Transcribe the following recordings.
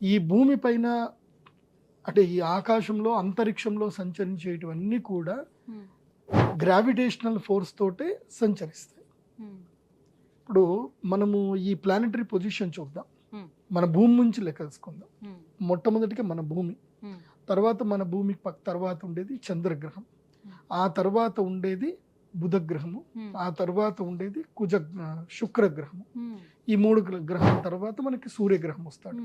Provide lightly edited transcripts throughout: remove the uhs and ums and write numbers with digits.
ఈ భూమి పైన అంటే ఈ ఆకాశంలో అంతరిక్షంలో సంచరించేటివన్నీ కూడా గ్రావిటేషనల్ ఫోర్స్ తోటే సంచరిస్తాయి. ఇప్పుడు మనము ఈ ప్లానెటరీ పొజిషన్ చూద్దాం. మన భూమి నుంచి లెక్కేసుకుందాం. మొట్టమొదటిగా మన భూమి, తర్వాత మన భూమి తర్వాత ఉండేది చంద్రగ్రహం, ఆ తర్వాత ఉండేది బుధగ్రహము, ఆ తర్వాత ఉండేది శుక్రగ్రహము. ఈ 3 గ్రహం తర్వాత మనకి సూర్యగ్రహం వస్తాడు.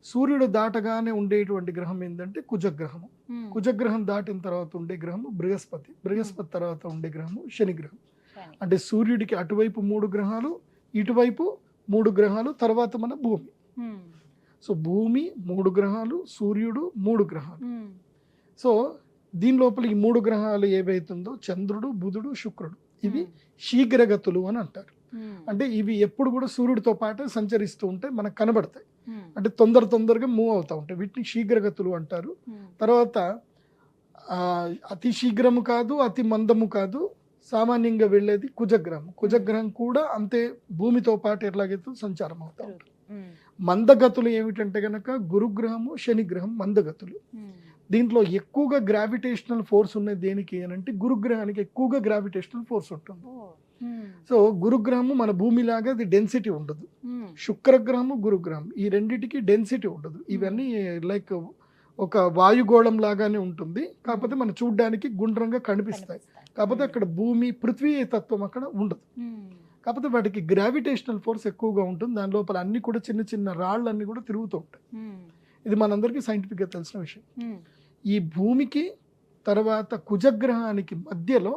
సూర్యుడు దాటగానే ఉండేటువంటి గ్రహం ఏంటంటే కుజగ్రహము. కుజగ్రహం దాటిన తర్వాత ఉండే గ్రహము బృహస్పతి. బృహస్పతి తర్వాత ఉండే గ్రహము శనిగ్రహం. అంటే సూర్యుడికి అటువైపు 3 గ్రహాలు, ఇటువైపు 3 గ్రహాలు, తర్వాత మన భూమి. సో భూమి 3 గ్రహాలు, సూర్యుడు 3 గ్రహాలు. సో దీని లోపల ఈ 3 గ్రహాలు ఏవైతుందో చంద్రుడు, బుధుడు, శుక్రుడు, ఇవి శీఘ్రగతులు అని అంటారు. అంటే ఇవి ఎప్పుడు కూడా సూర్యుడితో పాటు సంచరిస్తూ ఉంటే మనకు కనబడతాయి. అంటే తొందరగా మూవ్ అవుతూ ఉంటాయి. వీటిని శీఘ్రగతులు అంటారు. తర్వాత అతి శీఘ్రము కాదు, అతి మందము కాదు, సామాన్యంగా వెళ్ళేది కుజగ్రహం. కుజగ్రహం కూడా అంతే భూమితో పాటు ఎట్లాగైతే సంచారం అవుతా ఉంటుంది. మందగతులు ఏమిటంటే గనక గురుగ్రహము, శనిగ్రహం మందగతులు. దీంట్లో ఎక్కువగా గ్రావిటేషనల్ ఫోర్స్ ఉన్నది దేనికి అని అంటే గురుగ్రహానికి ఎక్కువగా గ్రావిటేషనల్ ఫోర్స్ ఉంటుంది. సో గురుగ్రహము మన భూమిలాగా అది డెన్సిటీ ఉండదు. శుక్రగ్రహము, గురుగ్రహం ఈ రెండిటికి డెన్సిటీ ఉండదు. ఇవన్నీ లైక్ ఒక వాయుగోళం లాగానే ఉంటుంది, కాకపోతే మనం చూడడానికి గుండ్రంగా కనిపిస్తాయి. కాకపోతే అక్కడ భూమి, పృథ్వీ తత్వం అక్కడ ఉండదు. కాకపోతే వాటికి గ్రావిటేషనల్ ఫోర్స్ ఎక్కువగా ఉంటుంది. దాని లోపల అన్ని కూడా చిన్న చిన్న రాళ్ళన్నీ కూడా తిరుగుతూ ఉంటాయి. ఇది మనందరికీ సైంటిఫిక్గా తెలిసిన విషయం. ఈ భూమికి తర్వాత కుజగ్రహానికి మధ్యలో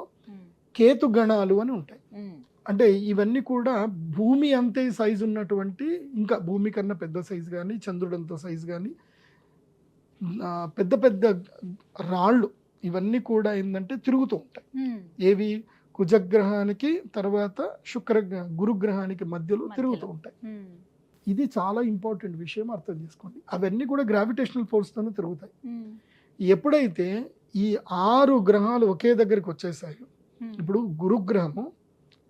కేతుగణాలు అని ఉంటాయి. అంటే ఇవన్నీ కూడా భూమి అంతే సైజు ఉన్నటువంటి, ఇంకా భూమి కన్నా పెద్ద సైజు కానీ, చంద్రుడంత సైజు కానీ పెద్ద పెద్ద రాళ్ళు ఇవన్నీ కూడా ఏంటంటే తిరుగుతూ ఉంటాయి. ఏవి కుజగ్రహానికి తర్వాత గురుగ్రహానికి మధ్యలో తిరుగుతూ ఉంటాయి. ఇది చాలా ఇంపార్టెంట్ విషయం, అర్థం చేసుకోండి. అవన్నీ కూడా గ్రావిటేషనల్ ఫోర్స్తోనే తిరుగుతాయి. ఎప్పుడైతే ఈ 6 గ్రహాలు ఒకే దగ్గరికి వచ్చేసాయో, ఇప్పుడు గురుగ్రహము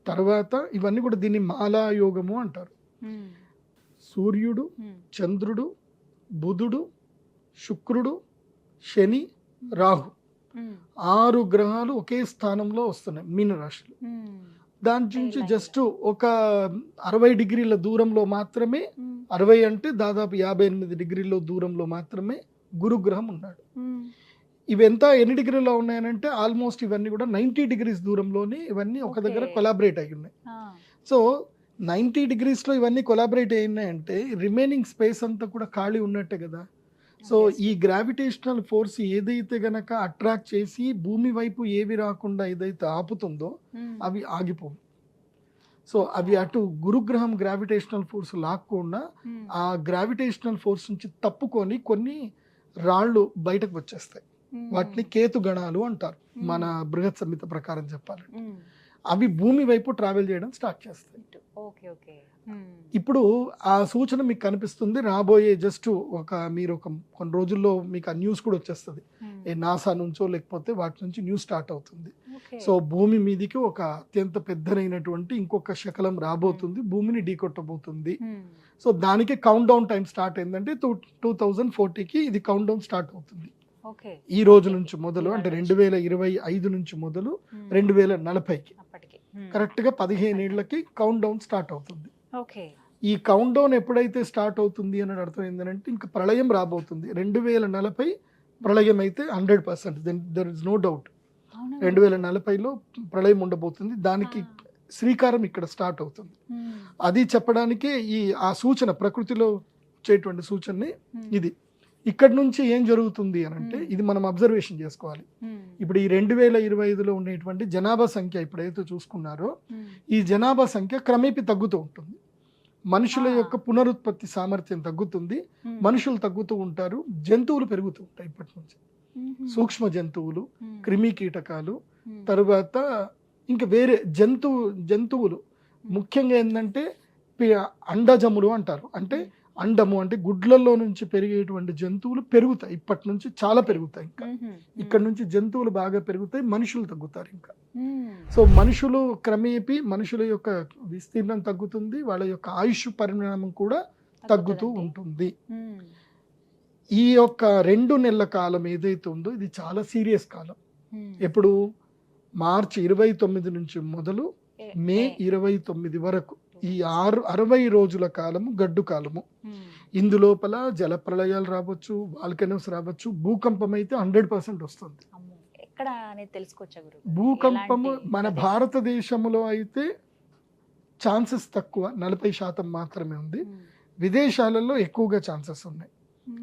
తర్వాత ఇవన్నీ కూడా దీన్ని మాలాయోగము అంటారు. సూర్యుడు, చంద్రుడు, బుధుడు, శుక్రుడు, శని, రాహు 6 గ్రహాలు ఒకే స్థానంలో వస్తున్నాయి మీనరాశిలో. దాని నుంచి జస్ట్ ఒక 60 డిగ్రీల దూరంలో మాత్రమే, 60 అంటే దాదాపు 58 డిగ్రీల దూరంలో మాత్రమే గురుగ్రహం ఉన్నాడు. ఇవెంత ఎన్ని డిగ్రీలో ఉన్నాయనంటే ఆల్మోస్ట్ ఇవన్నీ కూడా 90 డిగ్రీస్ దూరంలోనే ఇవన్నీ ఒక దగ్గర కొలాబరేట్ అయి ఉన్నాయి. సో 90 డిగ్రీస్లో ఇవన్నీ కొలాబరేట్ అయినాయంటే రిమైనింగ్ స్పేస్ అంతా కూడా ఖాళీ ఉన్నట్టే కదా. సో ఈ గ్రావిటేషనల్ ఫోర్స్ ఏదైతే గనక అట్రాక్ట్ చేసి భూమి వైపు ఏవి రాకుండా ఏదైతే ఆపుతుందో అవి ఆగిపోవు. సో అవి అటు గురుగ్రహం గ్రావిటేషనల్ ఫోర్స్ లాక్కుండా ఆ గ్రావిటేషనల్ ఫోర్స్ నుంచి తప్పుకొని కొన్ని రాళ్ళు బయటకు వచ్చేస్తాయి. వాటిని కేతుగణాలు అంటారు మన బృహత్ సంహిత ప్రకారం చెప్పాలంటే. అవి భూమి వైపు ట్రావెల్ చేయడం స్టార్ట్ చేస్తాయి. ఇప్పుడు ఆ సూచన మీకు కనిపిస్తుంది రాబోయే జస్ట్ మీరు కొన్ని రోజుల్లో మీకు ఆ న్యూస్ కూడా వచ్చేస్తుంది. నాసా నుంచో లేకపోతే వాటి నుంచి న్యూస్ స్టార్ట్ అవుతుంది. సో భూమి మీదికి ఒక అత్యంత పెద్దనైనటువంటి ఇంకొక శకలం రాబోతుంది, భూమిని ఢీకొట్టబోతుంది. సో దానికి కౌంట్ డౌన్ టైం స్టార్ట్ అయిందంటే 2040కి ఇది కౌంట్ డౌన్ స్టార్ట్ అవుతుంది. ఈ రోజు నుంచి మొదలు, అంటే 2025 నుంచి మొదలు 2040కి కరెక్ట్గా 15 ఏళ్లకి కౌంట్ డౌన్ స్టార్ట్ అవుతుంది. ఈ కౌంట్ డౌన్ ఎప్పుడైతే స్టార్ట్ అవుతుంది అని అర్థం ఏంటంటే ఇంకా ప్రళయం రాబోతుంది. 2040 ప్రళయం అయితే 100%, దెర్ ఇస్ నో డౌట్. 2040లో ప్రళయం ఉండబోతుంది. దానికి శ్రీకారం ఇక్కడ స్టార్ట్ అవుతుంది. అది చెప్పడానికే ఆ సూచన, ప్రకృతిలో వచ్చేటువంటి సూచనని ఇది. ఇక్కడ నుంచి ఏం జరుగుతుంది అని అంటే ఇది మనం అబ్జర్వేషన్ చేసుకోవాలి. ఇప్పుడు ఈ 2025లో ఉండేటువంటి జనాభా సంఖ్య ఇప్పుడైతే చూసుకున్నారో ఈ జనాభా సంఖ్య క్రమేపీ తగ్గుతూ ఉంటుంది. మనుషుల యొక్క పునరుత్పత్తి సామర్థ్యం తగ్గుతుంది, మనుషులు తగ్గుతూ ఉంటారు, జంతువులు పెరుగుతూ ఉంటాయి. ఇప్పటి నుంచి సూక్ష్మ జంతువులు, క్రిమి కీటకాలు, తరువాత ఇంకా వేరే జంతువులు ముఖ్యంగా ఏంటంటే అండజములు అంటారు. అంటే అండము అంటే గుడ్లలో నుంచి పెరిగేటువంటి జంతువులు పెరుగుతాయి. ఇప్పటి నుంచి చాలా పెరుగుతాయి. ఇంకా ఇక్కడ నుంచి జంతువులు బాగా పెరుగుతాయి, మనుషులు తగ్గుతారు. ఇంకా సో మనుషులు క్రమేపీ మనుషుల యొక్క విస్తీర్ణం తగ్గుతుంది, వాళ్ళ యొక్క ఆయుష్ పరిమాణం కూడా తగ్గుతూ ఉంటుంది. ఈ యొక్క 2 నెలల కాలం ఏదైతే ఉందో ఇది చాలా సీరియస్ కాలం. ఎప్పుడు మార్చి 29 నుంచి మొదలు మే 29 వరకు ఈ 60 రోజుల కాలము గడ్డు కాలము. ఇందులోపల జలప్రళయాలు రావచ్చు, వాల్కెనోస్ రావచ్చు, భూకంపం అయితే 100% వస్తుంది. ఎక్కడ అనేది తెలుసుకోవచ్చా గురు? భూకంపము మన భారతదేశంలో అయితే ఛాన్సెస్ తక్కువ, 40% మాత్రమే ఉంది. విదేశాలలో ఎక్కువగా ఛాన్సెస్ ఉన్నాయి.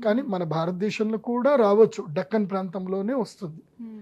కానీ మన భారతదేశంలో కూడా రావచ్చు, డక్కన్ ప్రాంతంలోనే వస్తుంది.